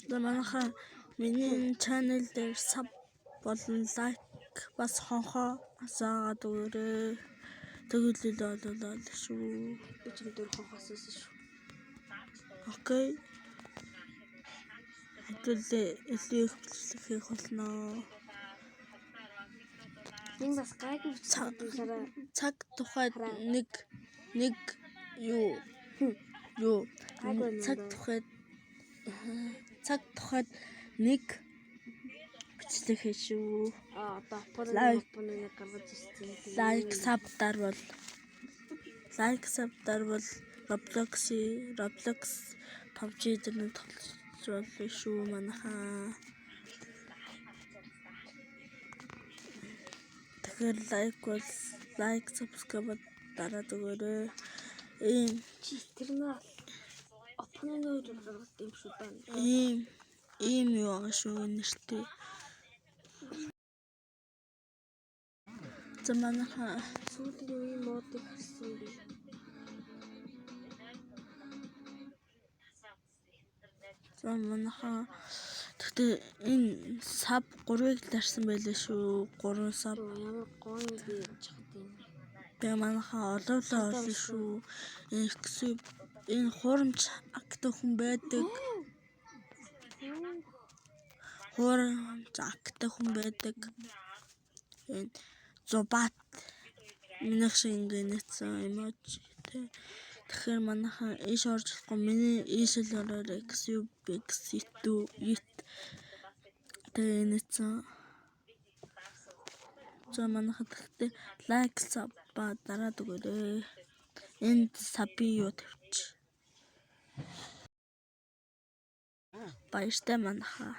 Манайхаа миний channel дээр sub болон like бас хонхоо асаагаад өгөөрэй. Тэгвэл болол шүү. Би ч өндөр хонхосоос шүү. Окей. Хэдүүлээ илүү их бичлэг хийх болно. Энэ бас гайгүй цаг тухайд нэг юу цаг тухайд нэг бичлэг хийшүү. Одоо аппоныг гаргаж ирсэн. Like sub-дар бол Roblox PUBG зэрэг тоглож шүү манайхаа. Тэгэхээр like subscribe дараад өгөөрэй. Тэр нь аппоныг гаргаж юм шүү байна. Ийм юу байгаа шүү нэртэй. Манайхаа сүүлийн үеийн модыг харсан би. Манайхаа тэгтээ энэ sub 3-ыг дарсан байлээ шүү. 3 sub. Ямар гоё би чахт юм. Тэгээ манайхаа олоолаа шүү. Энэ хуурамч актив хүн байдаг. Энэ зубат минийх шиг ингээнэцэн emoji тэ. Тэгэхээр манайхаа ийш орж болохгүй. Миний ийшэл ороор XUBX2 тэгээ энэцэн. Манайхаа тэгтээ like sub дараад өгөөрэй. Энд сабын юу тавьчих. Баяртай манайхаа.